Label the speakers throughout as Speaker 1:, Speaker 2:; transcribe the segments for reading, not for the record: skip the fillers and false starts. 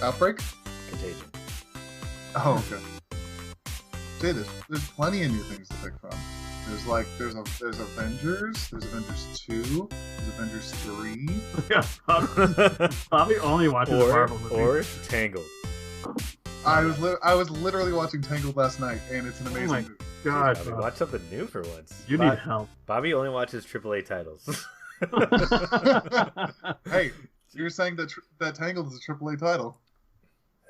Speaker 1: Outbreak?
Speaker 2: Contagion.
Speaker 1: Oh, okay. Say this. There's plenty of new things to pick from. There's Avengers. There's Avengers 2. There's Avengers 3.
Speaker 3: Yeah, probably only watches Marvel movies.
Speaker 2: Or Tangled.
Speaker 1: I was literally watching Tangled last night, and it's an amazing movie.
Speaker 3: God,
Speaker 2: Bobby, watch something new for once.
Speaker 3: You need help.
Speaker 2: Bobby only watches AAA titles.
Speaker 1: Hey, you're saying that Tangled is a AAA title?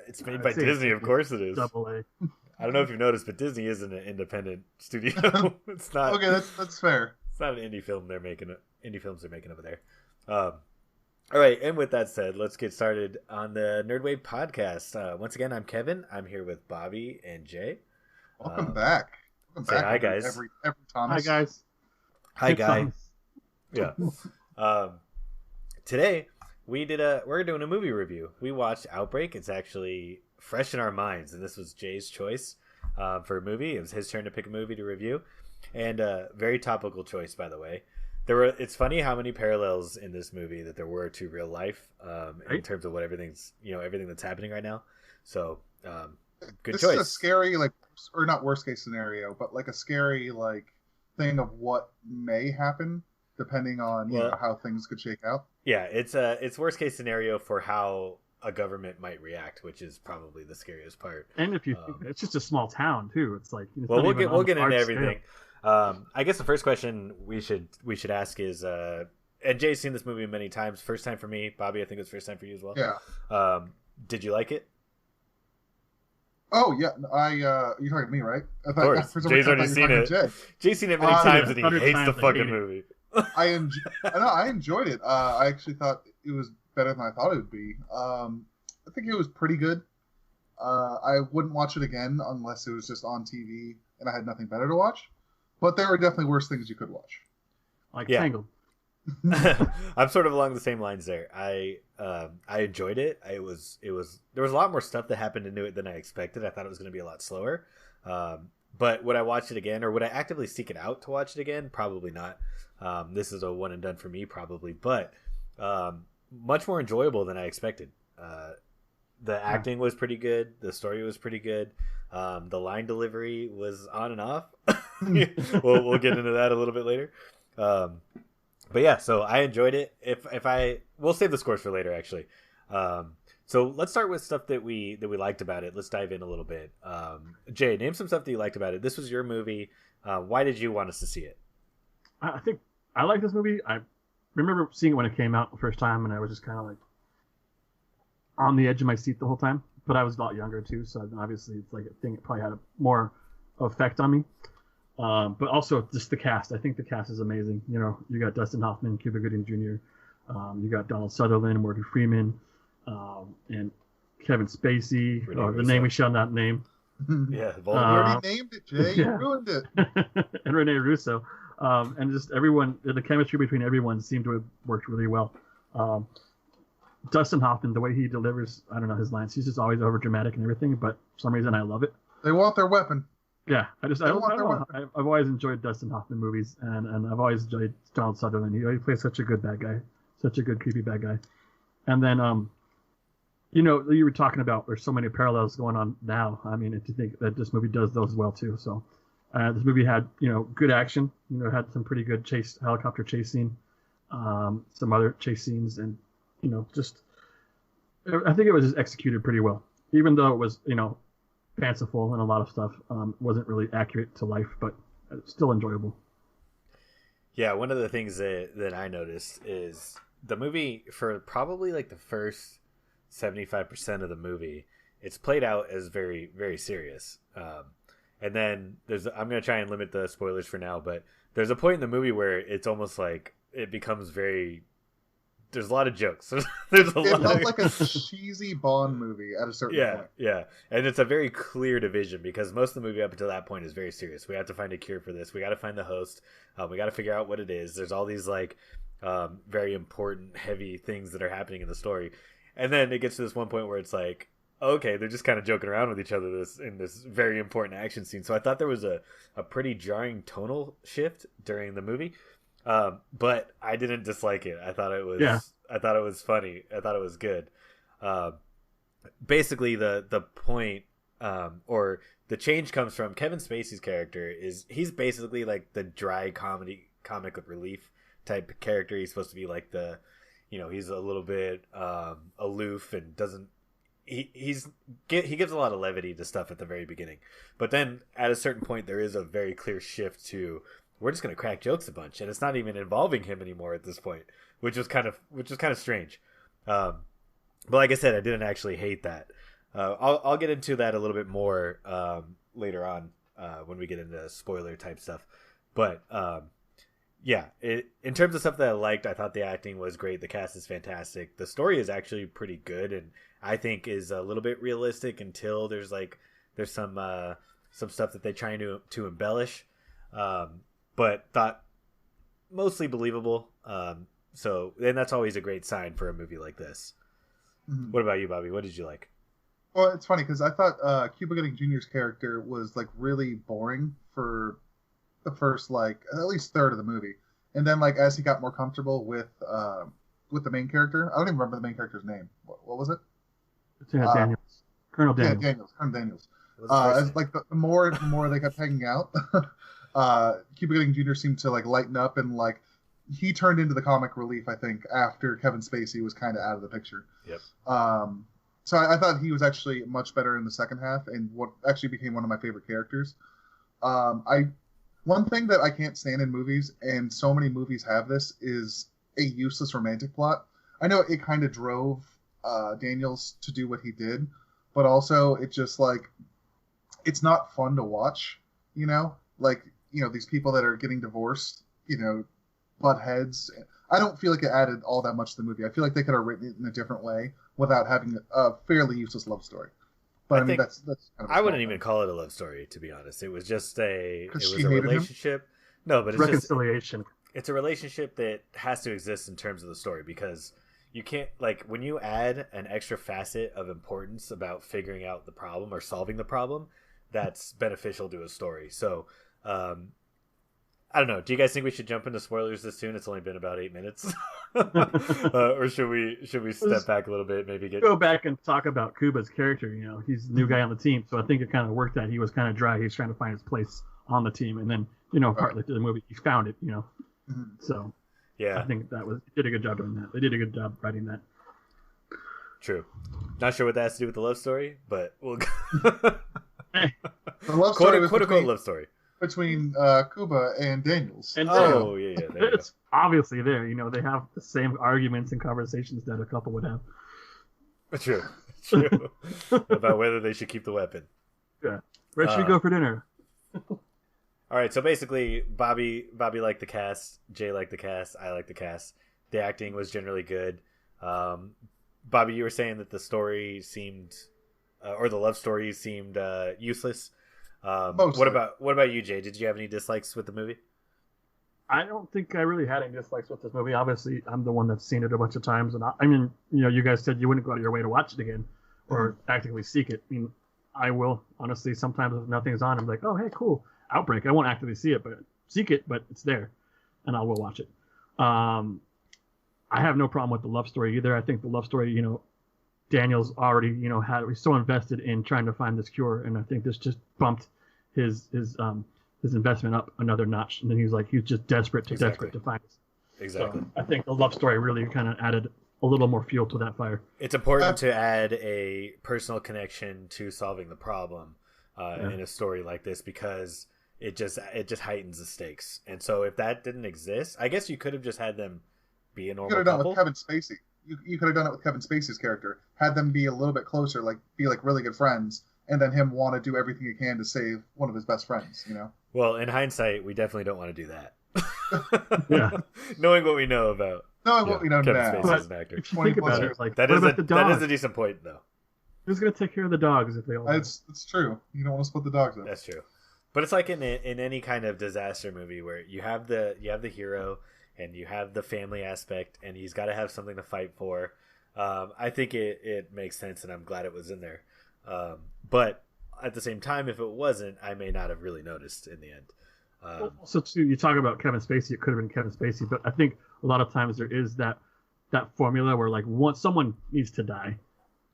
Speaker 2: It's made by Disney, of course it is.
Speaker 3: Double A.
Speaker 2: I don't know if you've noticed, but Disney isn't an independent studio. It's not.
Speaker 1: Okay, that's fair.
Speaker 2: It's not an indie film they're making. Indie films they're making over there. All right, and with that said, let's get started on the NRDWave podcast. Once again, I'm Kevin. I'm here with Bobby and Jay.
Speaker 1: Welcome back. Welcome back.
Speaker 2: Hi guys.
Speaker 1: Every Thomas.
Speaker 3: Hi guys.
Speaker 2: Hi guys. Yeah. Today we're doing a movie review. We watched Outbreak. It's actually fresh in our minds, and this was Jay's choice for a movie. It was his turn to pick a movie to review, and very topical choice, by the way. It's funny how many parallels in this movie that there were to real life in terms of what everything that's happening right now. So good
Speaker 1: this
Speaker 2: choice.
Speaker 1: Is a scary, or not worst case scenario, but like a scary thing of what may happen depending on how things could shake out.
Speaker 2: Yeah, it's worst case scenario for how a government might react, which is probably the scariest part.
Speaker 3: And if you think it's just a small town too, it's like
Speaker 2: we'll get into everything. I guess the first question we should ask is, and Jay's seen this movie many times. First time for me, Bobby. I think it was first time for you as well.
Speaker 1: Yeah.
Speaker 2: Did you like it?
Speaker 1: Oh yeah, you're talking to me, right?
Speaker 2: Of course. Jay's already seen it. Jay's seen it many times, and he hates the fucking movie.
Speaker 1: I enjoyed it. I actually thought it was better than I thought it would be. I think it was pretty good. I wouldn't watch it again unless it was just on TV and I had nothing better to watch. But there are definitely worse things you could watch.
Speaker 3: Like Tangled.
Speaker 2: I'm sort of along the same lines there. I enjoyed it. There was a lot more stuff that happened into it than I expected. I thought it was going to be a lot slower. But would I watch it again, or would I actively seek it out to watch it again? Probably not. This is a one and done for me, probably. But much more enjoyable than I expected. The acting was pretty good. The story was pretty good. The line delivery was on and off. we'll get into that a little bit later. But yeah, so I enjoyed it. We'll save the scores for later, actually. So let's start with stuff that we liked about it. Let's dive in a little bit. Jay, name some stuff that you liked about it. This was your movie. Why did you want us to see it?
Speaker 3: I think I like this movie. I remember seeing it when it came out the first time, and I was just kind of like on the edge of my seat the whole time. But I was a lot younger too, so obviously it's like a thing that probably had a more effect on me. But also just the cast. I think the cast is amazing. You know, you got Dustin Hoffman, Cuba Gooding Jr., you got Donald Sutherland, Morgan Freeman, and Kevin Spacey, the name we shall not name.
Speaker 2: Yeah,
Speaker 1: you already named it, Jay. You ruined it.
Speaker 3: And Rene Russo. And just everyone, the chemistry between everyone seemed to have worked really well. Dustin Hoffman, the way he delivers, I don't know, his lines, he's just always over dramatic and everything, but for some reason I love it.
Speaker 1: They want their weapon.
Speaker 3: Yeah, I've always enjoyed Dustin Hoffman movies, and I've always enjoyed Donald Sutherland. He plays such a good bad guy, such a good creepy bad guy. And then, you were talking about there's so many parallels going on now. I mean, if you think that this movie does those well too. So this movie had, good action. Had some pretty good helicopter chase scene, some other chase scenes, and I think it was just executed pretty well, even though it was fanciful and a lot of stuff wasn't really accurate to life, but still enjoyable.
Speaker 2: Yeah, one of the things that I noticed is the movie, for probably like the first 75% of the movie, it's played out as very, very serious. And then I'm going to try and limit the spoilers for now, but there's a point in the movie where it's almost like it becomes there's a lot of jokes. It
Speaker 1: felt like a cheesy Bond movie at a certain point.
Speaker 2: Yeah. And it's a very clear division because most of the movie up until that point is very serious. We have to find a cure for this. We got to find the host. We got to figure out what it is. There's all these very important, heavy things that are happening in the story. And then it gets to this one point where it's like, okay, they're just kind of joking around with each other in this very important action scene. So I thought there was a pretty jarring tonal shift during the movie. But I didn't dislike it. I thought it was funny. I thought it was good. basically the point or the change comes from Kevin Spacey's character is he's basically like the dry comic relief type character. He's supposed to be like the, he's a little bit aloof and doesn't he gives a lot of levity to stuff at the very beginning, but then at a certain point there is a very clear shift to we're just going to crack jokes a bunch, and it's not even involving him anymore at this point, which is kind of strange. But like I said, I didn't actually hate that. I'll get into that a little bit more later on when we get into spoiler type stuff. But in terms of stuff that I liked, I thought the acting was great. The cast is fantastic. The story is actually pretty good, and I think is a little bit realistic until there's some stuff that they're trying to embellish. But thought mostly believable. And that's always a great sign for a movie like this. Mm-hmm. What about you, Bobby? What did you like?
Speaker 1: Well, it's funny because I thought Cuba Gooding Jr.'s character was like really boring for the first like at least third of the movie, and then like as he got more comfortable with the main character, I don't even remember the main character's name. What was it?
Speaker 3: Daniels. Colonel Daniels.
Speaker 1: Yeah, Colonel Daniels. As like the more they kept hanging out, Cuba Gooding Jr. seemed to like lighten up, and like he turned into the comic relief, I think, after Kevin Spacey was kind of out of the picture.
Speaker 2: Yep.
Speaker 1: So I thought he was actually much better in the second half, and what actually became one of my favorite characters. One thing that I can't stand in movies, and so many movies have this, is a useless romantic plot. I know it kind of drove Daniels to do what he did, but also it just like it's not fun to watch. These people that are getting divorced, butt heads. I don't feel like it added all that much to the movie. I feel like they could have written it in a different way without having a fairly useless love story. But I mean, that's kind of
Speaker 2: I wouldn't even call it a love story, to be honest. It was just a relationship.
Speaker 1: Him?
Speaker 2: No, but it's
Speaker 3: reconciliation.
Speaker 2: It's a relationship that has to exist in terms of the story, because you can't, like, when you add an extra facet of importance about figuring out the problem or solving the problem, that's beneficial to a story. So, I don't know. Do you guys think we should jump into spoilers this soon? It's only been about 8 minutes. Or should we step back a little bit, maybe
Speaker 3: go back and talk about Kuba's character? He's the new guy on the team, so I think it kind of worked that he was kind of dry. He was trying to find his place on the team, and then partly through the movie he found it.
Speaker 1: Mm-hmm.
Speaker 3: So
Speaker 2: yeah,
Speaker 3: I think did a good job doing that. They did a good job writing that.
Speaker 2: True. Not sure what that has to do with the love story, but we'll
Speaker 1: the love story was
Speaker 2: quote unquote love story
Speaker 1: between Cuba and Daniels.
Speaker 3: And
Speaker 2: yeah,
Speaker 3: it's obviously there. They have the same arguments and conversations that a couple would have.
Speaker 2: True. About whether they should keep the weapon.
Speaker 3: Yeah. Where should we go for dinner?
Speaker 2: All right, so basically, Bobby liked the cast, Jay liked the cast, I liked the cast. The acting was generally good. Bobby, you were saying that the story seemed, or the love story seemed useless. What about you, Jay? Did you have any dislikes with the movie?
Speaker 3: I don't think I really had any dislikes with this movie. Obviously, I'm the one that's seen it a bunch of times, and I mean, you guys said you wouldn't go out of your way to watch it again or actively seek it. I mean, I will honestly. Sometimes if nothing's on, I'm like, oh, hey, cool, Outbreak. I won't actively see it, but seek it, but it's there, and I will watch it. I have no problem with the love story either. I think the love story, Daniel's already, was so invested in trying to find this cure, and I think this just bumped his investment up another notch, and then he's just desperate to find it.
Speaker 2: Exactly.
Speaker 3: So I think the love story really kind of added a little more fuel to that fire.
Speaker 2: It's important to add a personal connection to solving the problem in a story like this, because it just heightens the stakes. And so if that didn't exist, I guess you could have just had them be a normal couple.
Speaker 1: You could have done it with Kevin Spacey. You could have done it with Kevin Spacey's character. Had them be a little bit closer, be really good friends, and then him want to do everything he can to save one of his best friends.
Speaker 2: Well, in hindsight, we definitely don't want to do that.
Speaker 3: Yeah.
Speaker 2: Knowing what we know about
Speaker 1: what we know
Speaker 2: Kevin
Speaker 1: now.
Speaker 2: Spacey as an actor.
Speaker 3: If you think about it,
Speaker 2: that is a decent point, though.
Speaker 3: Who's going to take care of the dogs if they all?
Speaker 1: It's true. You don't want to split the dogs up.
Speaker 2: That's true. But it's like in any kind of disaster movie where you have the hero and you have the family aspect, and he's got to have something to fight for. I think it makes sense, and I'm glad it was in there. But at the same time, if it wasn't, I may not have really noticed in the end.
Speaker 3: Also, too, you talk about Kevin Spacey. It could have been Kevin Spacey, but I think a lot of times there is that formula where once someone needs to die,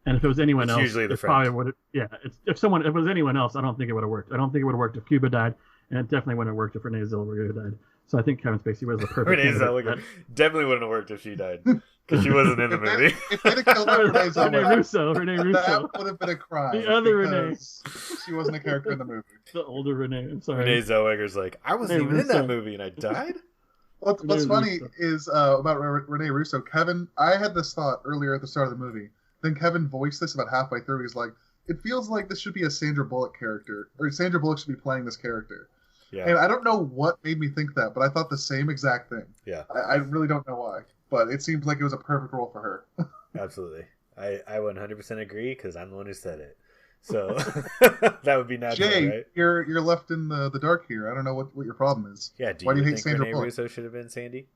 Speaker 3: And if it was anyone
Speaker 2: It's
Speaker 3: else,
Speaker 2: usually the
Speaker 3: it probably
Speaker 2: French.
Speaker 3: would. Yeah, if it was anyone else, I don't think it would have worked. I don't think it would have worked if Cuba died, and it definitely wouldn't have worked if Renee Zellweger died. So I think Kevin Spacey was the perfect.
Speaker 2: Renee
Speaker 3: candidate for
Speaker 2: Zellweger
Speaker 3: that.
Speaker 2: definitely wouldn't have worked if she died because she wasn't in the movie.
Speaker 1: If they'd have killed Renee
Speaker 3: Renee
Speaker 1: Zellweger,
Speaker 3: Russo. Renee Russo.
Speaker 1: that would have been a crime.
Speaker 3: The other Renee.
Speaker 1: because She wasn't a character in the movie.
Speaker 3: The older Renee. I'm sorry.
Speaker 2: Renee Zellweger's like, I wasn't
Speaker 3: Renee
Speaker 2: even in that
Speaker 3: Russo.
Speaker 2: movie and I died.
Speaker 1: What's
Speaker 3: Renee
Speaker 1: funny
Speaker 3: Russo.
Speaker 1: is about Renee Russo. I had this thought earlier at the start of the movie. Then Kevin voiced this about halfway through. He's like, it feels like this should be a Sandra Bullock character, or Sandra Bullock should be playing this character.
Speaker 2: Yeah.
Speaker 1: And I don't know what made me think that, but I thought the same exact thing.
Speaker 2: Yeah.
Speaker 1: I really don't know why, but it seems like it was a perfect role for her.
Speaker 2: Absolutely. I 100% agree because I'm the one who said it. So that would be natural,
Speaker 1: Jay,
Speaker 2: right?
Speaker 1: you're left in the dark here. I don't know what your problem is.
Speaker 2: Yeah.
Speaker 1: Why do you hate
Speaker 2: think
Speaker 1: Sandra
Speaker 2: Renee
Speaker 1: Bullock?
Speaker 2: Russo should have been Sandy?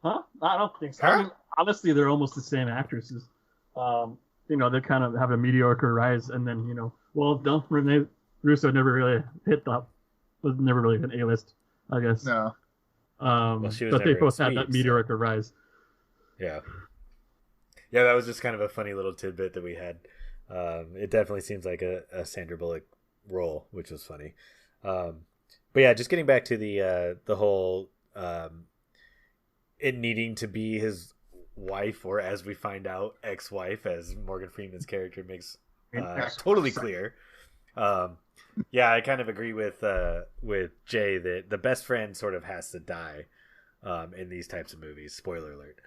Speaker 3: Huh? I don't think so.
Speaker 2: Huh?
Speaker 3: I mean, honestly, they're almost the same actresses. They kind of have a mediocre rise, and then Renee Russo never really was never really an A-list, I guess.
Speaker 1: No.
Speaker 2: She was
Speaker 3: But they
Speaker 2: never
Speaker 3: both
Speaker 2: in
Speaker 3: had that
Speaker 2: Sweeps.
Speaker 3: mediocre rise.
Speaker 2: Yeah. Yeah, that was just kind of a funny little tidbit that we had. It definitely seems like a Sandra Bullock role, which was funny. But yeah, just getting back to the whole it needing to be his wife, or as we find out, ex-wife, as Morgan Freeman's character makes totally clear. Yeah, I kind of agree with Jay that the best friend sort of has to die in these types of movies. Spoiler alert.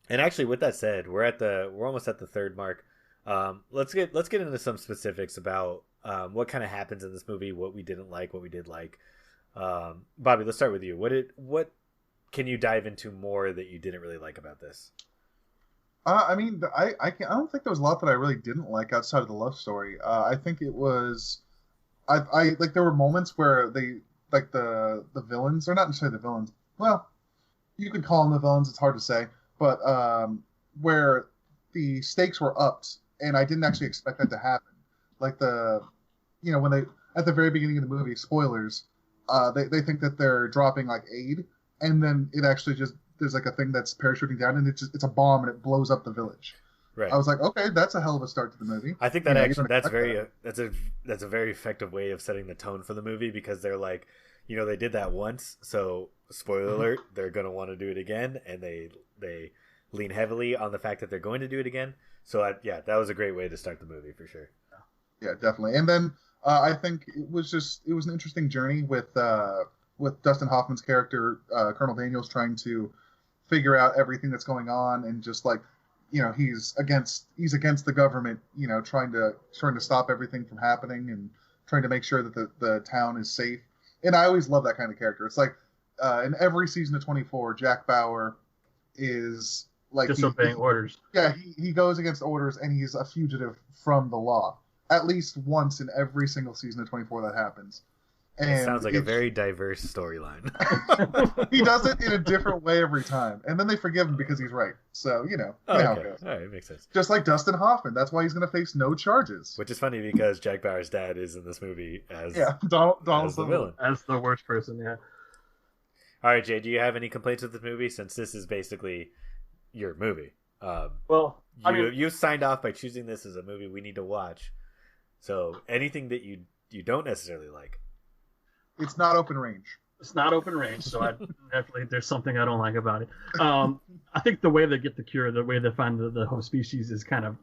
Speaker 2: And actually, with that said, we're almost at the third mark. Let's get into some specifics about what kind of happens in this movie, what we didn't like, what we did like. Bobby, let's start with you. What can you dive into more that you didn't really like about this?
Speaker 1: I mean, I don't think there was a lot that I really didn't like outside of the love story. I think it was, I like there were moments where they like the villains, or not necessarily the villains. Well, you could call them the villains. It's hard to say, but where the stakes were upped, and I didn't actually expect that to happen. Like when they at the very beginning of the movie, spoilers, they think that they're dropping like aid, and then it actually just there's like a thing that's parachuting down, and it's a bomb, and it blows up the village. Right. I was like, okay, that's a hell of a start to the movie.
Speaker 2: I think that that's a very effective way of setting the tone for the movie, because they're like, they did that once, so spoiler alert, they're going to want to do it again, and they lean heavily on the fact that they're going to do it again. So that was a great way to start the movie for sure.
Speaker 1: Yeah, definitely. And then I think it was an interesting journey with Dustin Hoffman's character, Colonel Daniels, trying to figure out everything that's going on, and just like, he's against the government, trying to stop everything from happening, and trying to make sure that the town is safe. And I always love that kind of character. It's like in every season of 24, Jack Bauer is like
Speaker 3: disobeying orders.
Speaker 1: Yeah, he goes against orders, and he's a fugitive from the law. At least once in every single season of 24 that happens. And
Speaker 2: it sounds like a very diverse storyline.
Speaker 1: He does it in a different way every time, and then they forgive him because he's right. So how it goes.
Speaker 2: All right, makes sense.
Speaker 1: Just like Dustin Hoffman, that's why he's going to face no charges.
Speaker 2: Which is funny because Jack Bauer's dad is in this movie as
Speaker 1: Donald's
Speaker 2: the villain,
Speaker 3: as the worst person. Yeah.
Speaker 2: All right, Jay, do you have any complaints with this movie, since this is basically your movie? You signed off by choosing this as a movie we need to watch. So anything that you don't necessarily like?
Speaker 1: It's not open range.
Speaker 3: It's not open range, so I definitely there's something I don't like about it. I think the way they get the cure, the way they find the whole species is kind of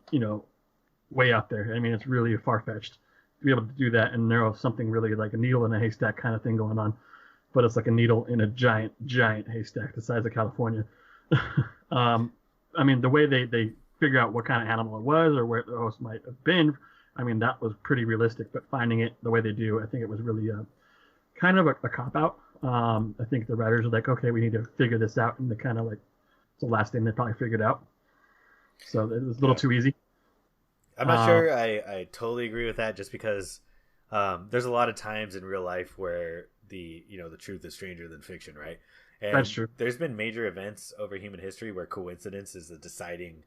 Speaker 3: way out there. I mean, it's really far fetched to be able to do that and narrow something really like a needle in a haystack kind of thing going on, but it's like a needle in a giant haystack the size of California. I mean, the way they figure out what kind of animal it was or where the host might have been, I mean, that was pretty realistic. But finding it the way they do, I think it was really kind of a cop-out. I think the writers are like, okay, we need to figure this out, and they kind of like, it's the last thing they probably figured out. So it was a little too easy.
Speaker 2: I'm not sure I totally agree with that, just because there's a lot of times in real life where the truth is stranger than fiction, right? And
Speaker 3: that's true.
Speaker 2: There's been major events over human history where coincidence is the deciding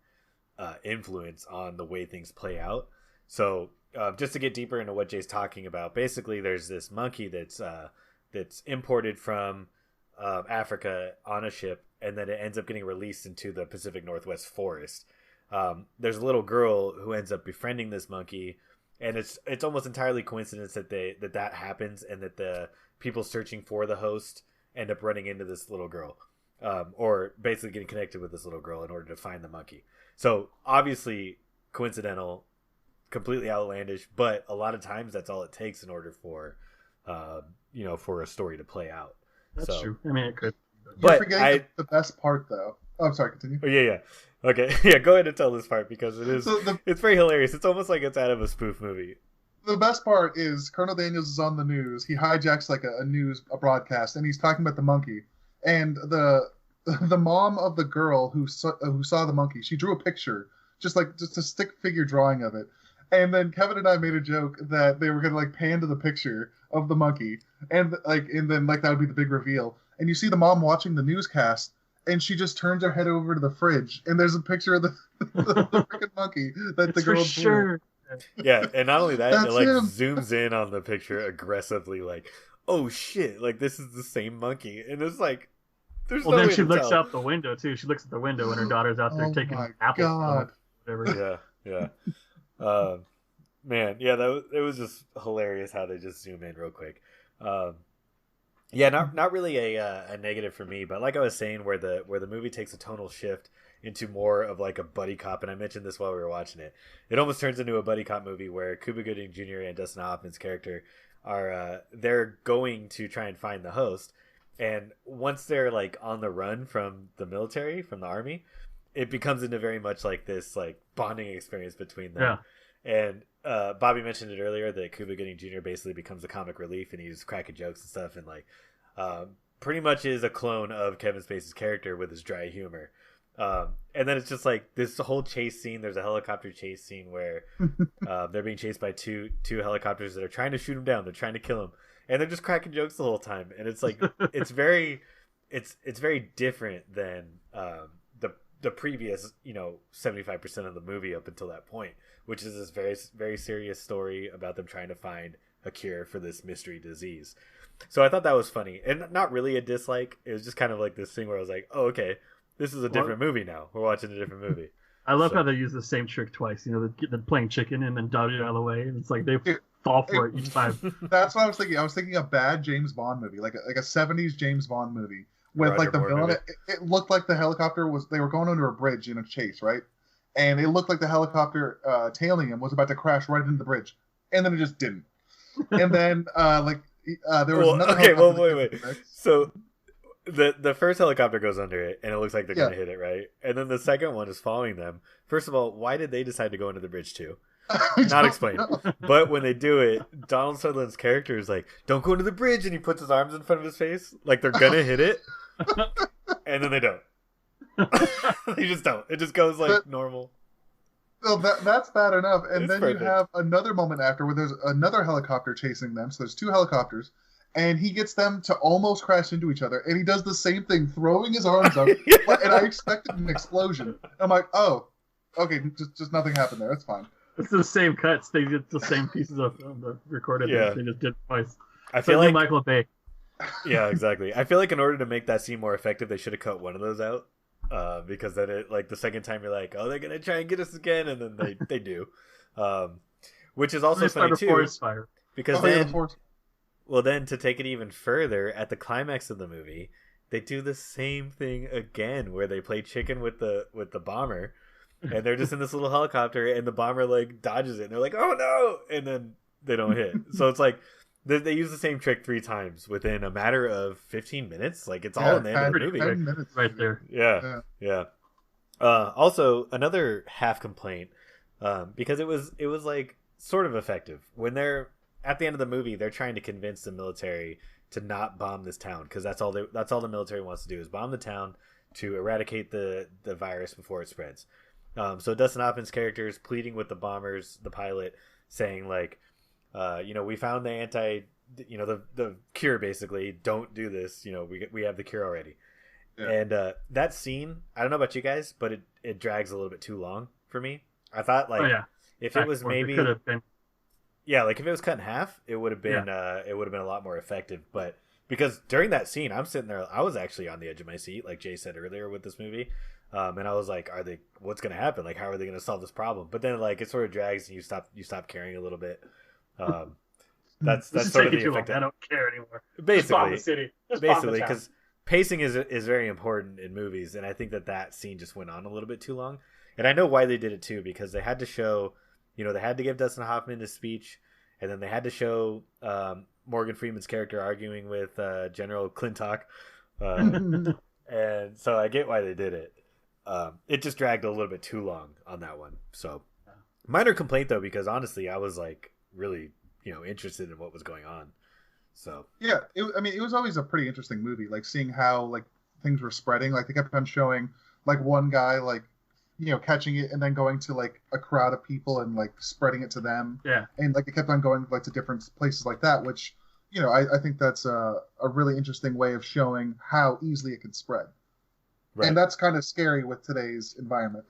Speaker 2: influence on the way things play out. So just to get deeper into what Jay's talking about, basically there's this monkey that's imported from Africa on a ship, and then it ends up getting released into the Pacific Northwest forest. there's a little girl who ends up befriending this monkey, and it's almost entirely coincidence that happens, and that the people searching for the host end up running into this little girl, or basically getting connected with this little girl in order to find the monkey. So obviously coincidental, completely outlandish, but a lot of times that's all it takes in order for for a story to play out.
Speaker 3: That's true. I mean, it could.
Speaker 1: You're forgetting the best part, though. Oh, I'm sorry. Continue.
Speaker 2: Oh, yeah. Okay. Yeah, go ahead and tell this part, because it is. It's very hilarious. It's almost like it's out of a spoof movie.
Speaker 1: The best part is Colonel Daniels is on the news. He hijacks like a broadcast, and he's talking about the monkey. And the mom of the girl who saw the monkey, she drew a picture, just a stick figure drawing of it. And then Kevin and I made a joke that they were gonna like pan to the picture of the monkey, and then that would be the big reveal. And you see the mom watching the newscast, and she just turns her head over to the fridge, and there's a picture of the freaking monkey that the girl drew.
Speaker 3: Sure.
Speaker 2: Yeah, and not only that, it like
Speaker 1: him.
Speaker 2: zooms in on the picture aggressively, like, oh shit, like this is the same monkey, and it's like, there's no way
Speaker 3: then she
Speaker 2: to
Speaker 3: looks
Speaker 2: tell.
Speaker 3: out the window too. She looks at the window, and her daughter's out there taking apples.
Speaker 1: God.
Speaker 3: Whatever.
Speaker 2: Yeah. Man, yeah, it was just hilarious how they just zoom in real quick. Yeah, not really a negative for me, but like I was saying, where the movie takes a tonal shift into more of like a buddy cop, and I mentioned this while we were watching it. It almost turns into a buddy cop movie where Cuba Gooding Jr. and Dustin Hoffman's character are they're going to try and find the host, and once they're like on the run from the military, from the army, it becomes into very much like this like bonding experience between them.
Speaker 3: Yeah.
Speaker 2: And Bobby mentioned it earlier that Cuba Gooding Jr. basically becomes a comic relief, and he's cracking jokes and stuff, and like pretty much is a clone of Kevin Spacey's character with his dry humor. And then it's just like this whole chase scene. There's a helicopter chase scene where they're being chased by two helicopters that are trying to shoot him down. They're trying to kill him, and they're just cracking jokes the whole time. And it's like it's very different than the previous 75% of the movie up until that point, which is this very, very serious story about them trying to find a cure for this mystery disease. So I thought that was funny, and not really a dislike. It was just kind of like this thing where I was like, oh, okay, this is a different movie now. We're watching a different movie.
Speaker 3: I love how they use the same trick twice. They're playing chicken and then dodge it out of the way, and it's like they fall for it each time.
Speaker 1: That's what I was thinking. I was thinking a bad James Bond movie, like a 70s James Bond movie. With
Speaker 2: Roger
Speaker 1: like the
Speaker 2: Moore
Speaker 1: villain, it looked like the helicopter they were going under a bridge in a chase, right? And it looked like the helicopter tailing him was about to crash right into the bridge, and then it just didn't. And then there was another.
Speaker 2: Okay, well, wait. So the first helicopter goes under it, and it looks like they're gonna hit it, right? And then the second one is following them. First of all, why did they decide to go into the bridge too? Not explained. But when they do it, Donald Sutherland's character is like, "Don't go into the bridge," and he puts his arms in front of his face like they're gonna hit it, and then they don't. They just don't. It just goes like normal.
Speaker 1: So that's bad enough. And
Speaker 2: It's
Speaker 1: then
Speaker 2: perfect.
Speaker 1: you have another moment after where there's another helicopter chasing them. So there's two helicopters, and he gets them to almost crash into each other, and he does the same thing, throwing his arms up. And I expected an explosion. I'm like, oh, okay, just nothing happened there. That's fine.
Speaker 3: It's the same cuts. They did the same pieces of the recorded.
Speaker 2: Yeah.
Speaker 3: They just did it twice.
Speaker 2: I feel
Speaker 3: So
Speaker 2: like
Speaker 3: Michael Bay.
Speaker 2: Yeah, exactly. I feel like in order to make that scene more effective, they should have cut one of those out. Because then it like the second time you're like, oh, they're gonna try and get us again, and then they do. Which is also funny too.
Speaker 3: Fire.
Speaker 2: Because then to take it even further, at the climax of the movie, they do the same thing again, where they play chicken with the bomber, and they're just in this little helicopter, and the bomber like dodges it, and they're like, oh no, and then they don't hit. So it's like they use the same trick 3 times within a matter of 15 minutes. Like it's all in the end of the movie.
Speaker 1: 10 minutes
Speaker 3: right there.
Speaker 2: Yeah. Also, another half complaint, because it was like sort of effective when they're at the end of the movie. They're trying to convince the military to not bomb this town, because that's all the military wants to do is bomb the town to eradicate the virus before it spreads. So Dustin Hoffman's character is pleading with the bombers, the pilot, saying like, we found the the cure, basically. Don't do this. We have the cure already. Yeah. And that scene, I don't know about you guys, but it drags a little bit too long for me. I thought like if it was maybe
Speaker 3: it could have been.
Speaker 2: Yeah, like if it was cut in half, it would have been it would have been a lot more effective. But because during that scene, I'm sitting there, I was actually on the edge of my seat, like Jay said earlier with this movie. And I was like, what's going to happen? Like, how are they going to solve this problem? But then like it sort of drags and you stop caring a little bit. That's sort of the effect.
Speaker 3: I don't care anymore.
Speaker 2: Basically,
Speaker 3: just bomb the city. Just bomb the town.
Speaker 2: Because pacing is very important in movies, and I think that scene just went on a little bit too long. And I know why they did it too, because they had to show, they had to give Dustin Hoffman his speech, and then they had to show Morgan Freeman's character arguing with General Clintock, and so I get why they did it. It just dragged a little bit too long on that one. So minor complaint though, because honestly, I was like really interested in what was going on. So
Speaker 1: yeah, it was always a pretty interesting movie, like seeing how like things were spreading. Like they kept on showing like one guy like catching it and then going to like a crowd of people and like spreading it to them.
Speaker 3: Yeah,
Speaker 1: and like it kept on going like to different places like that, which I think that's a really interesting way of showing how easily it can spread. Right. And that's kind of scary with today's environment.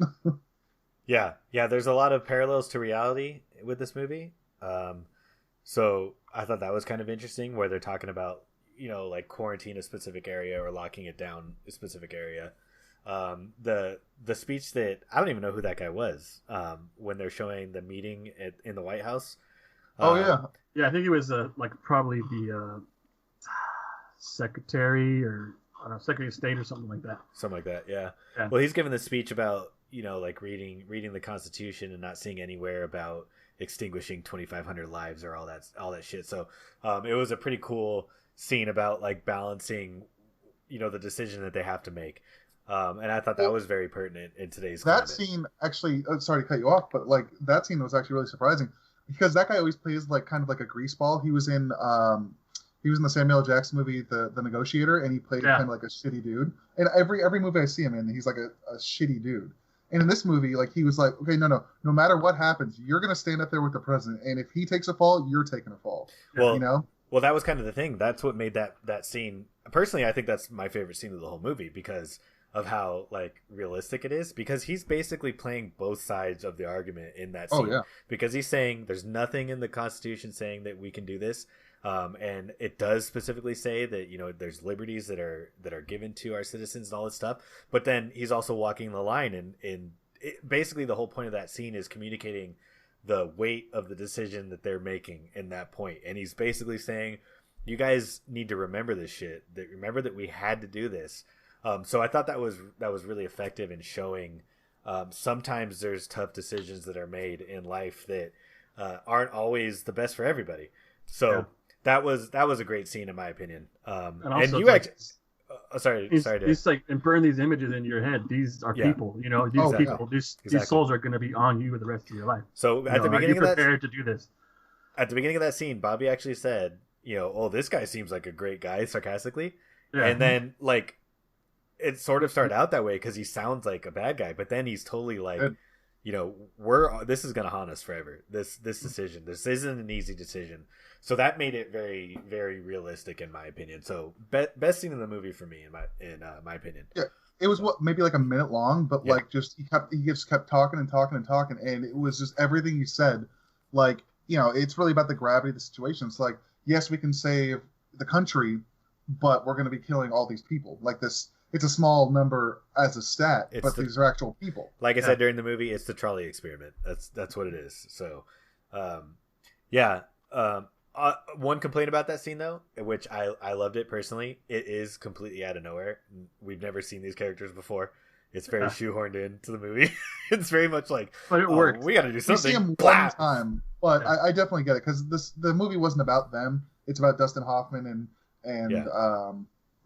Speaker 2: Yeah, there's a lot of parallels to reality with this movie. So I thought that was kind of interesting, where they're talking about, like quarantine a specific area or locking it down a specific area. The speech that I don't even know who that guy was, when they're showing the meeting in the White House.
Speaker 3: Yeah, I think he was like probably the secretary or Secretary of State or something like that.
Speaker 2: Something like that, yeah. Well, he's giving the speech about like reading the Constitution and not seeing anywhere about extinguishing 2,500 lives or all that shit. So it was a pretty cool scene about like balancing the decision that they have to make, and I thought that was very pertinent in today's climate.
Speaker 1: Scene actually, sorry to cut you off, but like that scene was actually really surprising, because that guy always plays like kind of like a greaseball. He was in the Samuel L. Jackson movie The Negotiator, and he played kind of like a shitty dude. And every movie I see him in, he's like a shitty dude. And in this movie, like he was like, okay, no matter what happens, you're gonna stand up there with the president, and if he takes a fall, you're taking a fall.
Speaker 2: Well, well, that was kind of the thing. That's what made that scene. Personally, I think that's my favorite scene of the whole movie, because of how like realistic it is. Because he's basically playing both sides of the argument in that scene. Because he's saying there's nothing in the Constitution saying that we can do this. And it does specifically say that there's liberties that are given to our citizens and all this stuff, but then he's also walking the line, and basically the whole point of that scene is communicating the weight of the decision that they're making in that point. And he's basically saying, you guys need to remember this shit, remember that we had to do this. So I thought that was really effective in showing sometimes there's tough decisions that are made in life that aren't always the best for everybody. So that was a great scene in my opinion. And you actually, He's like, and burn these images into your head. These are people, these people, these souls are going to be on you for the rest of your life. So at the beginning of that,
Speaker 3: prepared to do this.
Speaker 2: At the beginning of that scene, Bobby actually said, oh, this guy seems like a great guy, sarcastically. Yeah. And then like, it sort of started out that way because he sounds like a bad guy, but then he's totally like, this is going to haunt us forever. This decision, this isn't an easy decision. So that made it very, very realistic in my opinion. So best scene in the movie for me, in my opinion.
Speaker 1: Yeah, it was maybe like a minute long, but like he just kept talking and talking and talking, and it was just everything he said. Like it's really about the gravity of the situation. It's like, yes, we can save the country, but we're going to be killing all these people. Like this, it's a small number as a stat, but these are actual people.
Speaker 2: Like I said during the movie, it's the Trolley Experiment. That's what it is. So, one complaint about that scene though, which I loved it personally, it is completely out of nowhere. We've never seen these characters before. It's very shoehorned into the movie. It's very much like,
Speaker 3: but it worked.
Speaker 2: We got to do something.
Speaker 1: We see him one time, but I definitely get it, because the movie wasn't about them. It's about Dustin Hoffman and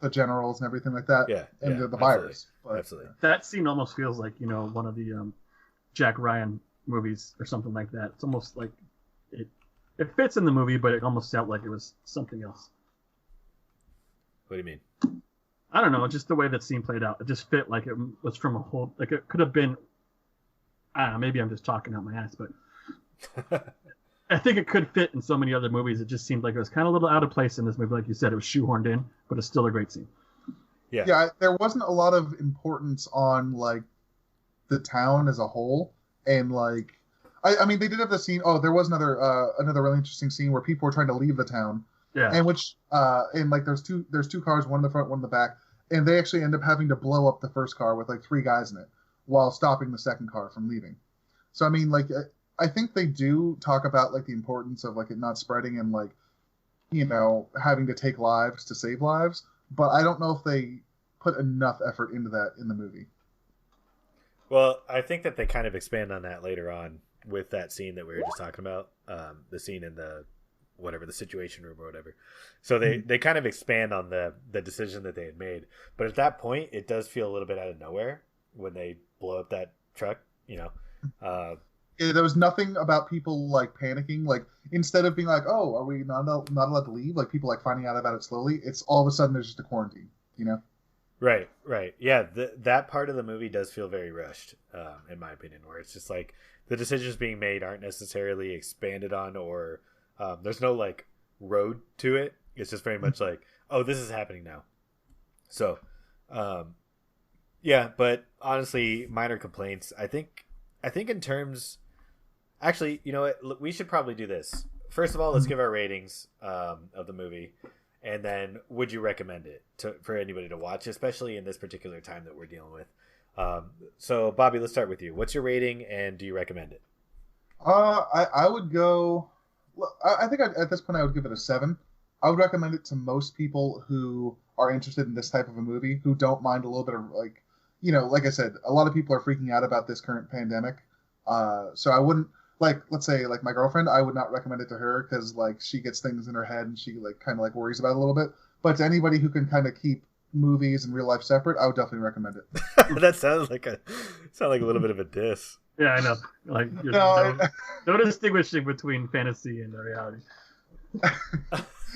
Speaker 1: the generals and everything like that, and the virus. But,
Speaker 2: absolutely.
Speaker 3: That scene almost feels like one of the Jack Ryan movies or something like that. It's almost like it fits in the movie, but it almost felt like it was something else.
Speaker 2: What do you mean?
Speaker 3: I don't know, just the way that scene played out. It just fit like it was from a whole, like it could have been, I don't know, maybe I'm just talking out my ass, but I think it could fit in so many other movies. It just seemed like it was kind of a little out of place in this movie. Like you said, it was shoehorned in, but it's still a great scene.
Speaker 1: Yeah, there wasn't a lot of importance on like the town as a whole, and like I mean, they did have the scene. Oh, there was another really interesting scene where people were trying to leave the town. Yeah. And which and like there's two cars, one in the front, one in the back, and they actually end up having to blow up the first car with like 3 guys in it while stopping the second car from leaving. So I mean, like, I think they do talk about like the importance of like it not spreading and like, you know, having to take lives to save lives, but I don't know if they put enough effort into that in the movie.
Speaker 2: Well, I think that they kind of expand on that later on with that scene that we were just talking about, the scene in the situation room or whatever. So they kind of expand on the decision that they had made. But at that point, it does feel a little bit out of nowhere when they blow up that truck, you know.
Speaker 1: There was nothing about people like panicking. Like, instead of being like, oh, are we not allowed to leave? Like, people like finding out about it slowly. It's all of a sudden there's just a quarantine, you know?
Speaker 2: Right. Yeah, that part of the movie does feel very rushed, in my opinion, where it's just like the decisions being made aren't necessarily expanded on, or there's no like road to it. It's just very much like, oh, this is happening now. So, yeah, but honestly, minor complaints. I think in terms, actually, you know what? We should probably do this. First of all, let's give our ratings of the movie. And then, would you recommend it for anybody to watch, especially in this particular time that we're dealing with? So, Bobby, let's start with you. What's your rating, and do you recommend it?
Speaker 1: I would go. I think at this point I would give it a 7. I would recommend it to most people who are interested in this type of a movie, who don't mind a little bit of like, you know, like I said, a lot of people are freaking out about this current pandemic. So I wouldn't. Like, let's say, like, my girlfriend, I would not recommend it to her because, like, she gets things in her head and she, like, kind of, like, worries about it a little bit. But to anybody who can kind of keep movies and real life separate, I would definitely recommend it.
Speaker 2: That sounds like a little bit of a diss.
Speaker 3: Yeah, I know. Like, no distinguishing between fantasy and reality.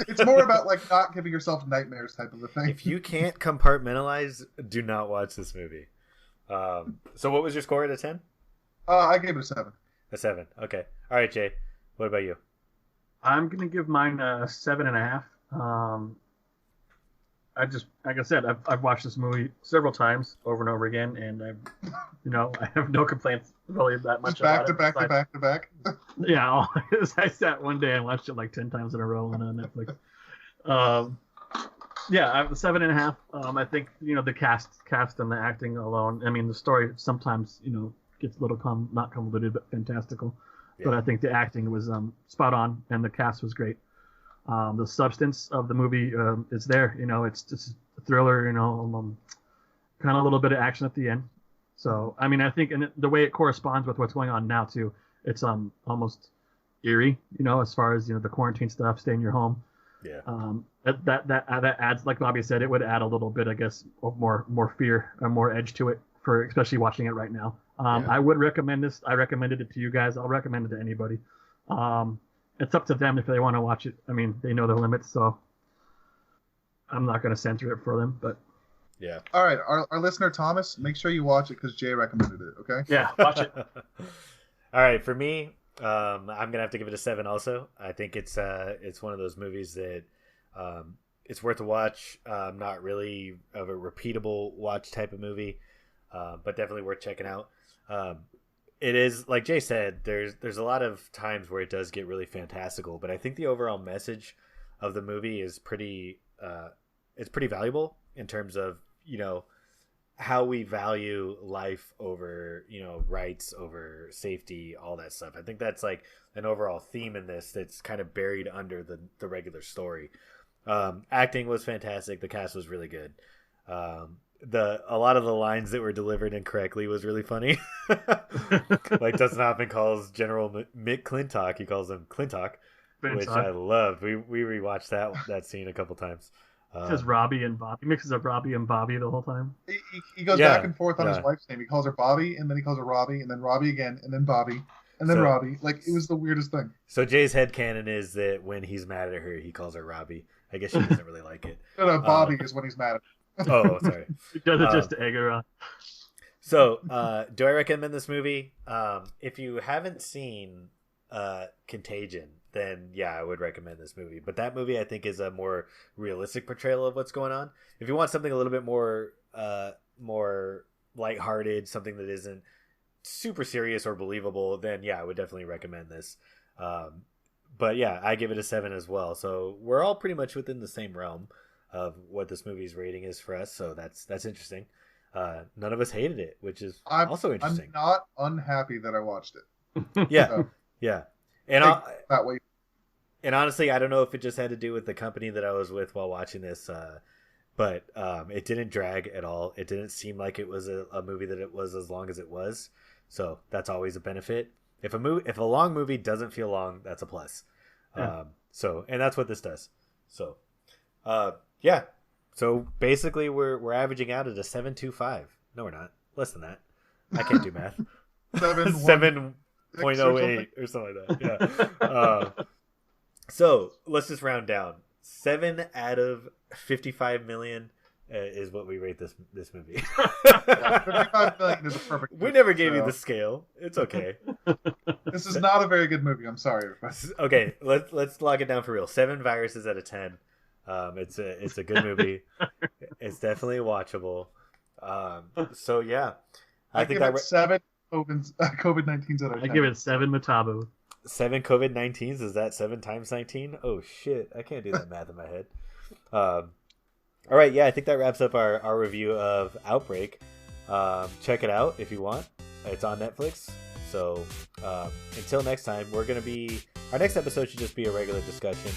Speaker 1: It's more about, like, not giving yourself nightmares type of a thing.
Speaker 2: If you can't compartmentalize, do not watch this movie. So what was your score out of 10?
Speaker 1: I gave it a 7.
Speaker 2: A 7. Okay. All right, Jay. What about you?
Speaker 3: I'm gonna give mine a 7.5. I just, like I said, I've watched this movie several times over and over again, and I have no complaints really that much.
Speaker 1: Just back to back.
Speaker 3: Yeah, I sat one day and watched it like 10 times in a row on Netflix. Yeah, I have a 7.5. I think the cast and the acting alone. I mean, the story sometimes gets a little not convoluted, but fantastical. Yeah. But I think the acting was spot on, and the cast was great. The substance of the movie is there. It's just a thriller. Kind of a little bit of action at the end. So I mean, I think, and the way it corresponds with what's going on now too, it's almost eerie. As far as the quarantine stuff, stay in your home.
Speaker 2: Yeah.
Speaker 3: That adds, like Bobby said, it would add a little bit, I guess, of more fear or more edge to it for especially watching it right now. Yeah. I would recommend this. I recommended it to you guys. I'll recommend it to anybody. It's up to them if they want to watch it. I mean, they know the limits, so I'm not going to censor it for them. But
Speaker 2: yeah.
Speaker 1: All right, our listener Thomas, make sure you watch it because Jay recommended it. Okay.
Speaker 3: Yeah, watch it.
Speaker 2: All right, for me, I'm gonna have to give it a 7. Also, I think it's one of those movies that it's worth a watch. Not really of a repeatable watch type of movie, but definitely worth checking out. It is, like Jay said, there's a lot of times where it does get really fantastical, but I think the overall message of the movie is pretty valuable in terms of how we value life over rights over safety, all that stuff. I think that's like an overall theme in this that's kind of buried under the regular story. Acting was fantastic. The cast was really good. A lot of the lines that were delivered incorrectly was really funny. Like Dustin Hoffman calls General Mick Clintock, he calls him Clintock, which I loved. We rewatched that scene a couple times.
Speaker 3: It says Robbie and Bobby. He mixes up Robbie and Bobby the whole time.
Speaker 1: He goes back and forth on his wife's name. He calls her Bobby, and then he calls her Robbie, and then Robbie again, and then Bobby, and then Robbie. Like, it was the weirdest thing.
Speaker 2: So Jay's headcanon is that when he's mad at her, he calls her Robbie. I guess she doesn't really like it.
Speaker 1: No, Bobby is when he's mad at her.
Speaker 2: Oh, sorry.
Speaker 3: He does it just to egg her on.
Speaker 2: So, do I recommend this movie? If you haven't seen Contagion, then yeah, I would recommend this movie. But that movie, I think, is a more realistic portrayal of what's going on. If you want something a little bit more lighthearted, something that isn't super serious or believable, then yeah, I would definitely recommend this. But yeah, I give it a 7 as well. So we're all pretty much within the same realm. of what this movie's rating is for us. So that's interesting. None of us hated it, which is also interesting.
Speaker 1: I'm not unhappy that I watched it.
Speaker 2: Yeah,
Speaker 1: So,
Speaker 2: yeah. And
Speaker 1: that way.
Speaker 2: And honestly, I don't know if it just had to do with the company that I was with while watching this, but it didn't drag at all. It didn't seem like it was a movie that it was as long as it was. So that's always a benefit. If a long movie doesn't feel long, that's a plus.
Speaker 3: Yeah.
Speaker 2: And that's what this does. So, yeah. So basically, we're averaging out at a 7.25. No, we're not. Less than that. I can't do math. 7.08 or something like that. Yeah. So let's just round down. 7 out of 55 million is what we rate this movie.
Speaker 1: Yeah, 55 million is a perfect.
Speaker 2: We never gave you the scale. It's okay.
Speaker 1: This is not a very good movie. I'm sorry, everybody.
Speaker 2: Okay, let's log it down for real. 7 viruses out of 10. It's a good movie. It's definitely watchable. So yeah,
Speaker 1: I think that 7 COVID-19s out of 10.
Speaker 3: I give it 7 Matabu.
Speaker 2: 7 COVID-19s. Is that 7 times 19? Oh shit, I can't do that math in my head. All right, yeah, I think that wraps up our review of Outbreak. Check it out if you want. It's on Netflix. So until next time, our next episode should just be a regular discussion.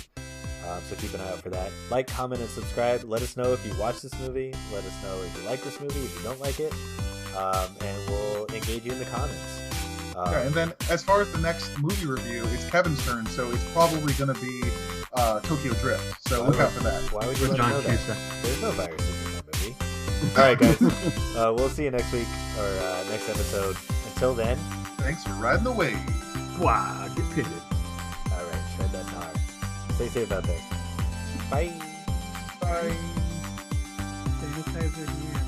Speaker 2: So keep an eye out for that. Like, comment, and subscribe. Let us know if you watch this movie. Let us know if you like this movie, if you don't like it. And we'll engage you in the comments.
Speaker 1: Yeah, and then as far as the next movie review, it's Kevin's turn, so it's probably going to be Tokyo Drift. So look out for that.
Speaker 2: Why would you let me know that? There's no viruses in that movie. All right, guys. We'll see you next week or next episode. Until then,
Speaker 1: thanks for riding the wave.
Speaker 3: Wow, get pitted.
Speaker 2: All right, shred that gnar. Stay safe out there. Bye.
Speaker 1: Bye.
Speaker 3: Sanitizer here.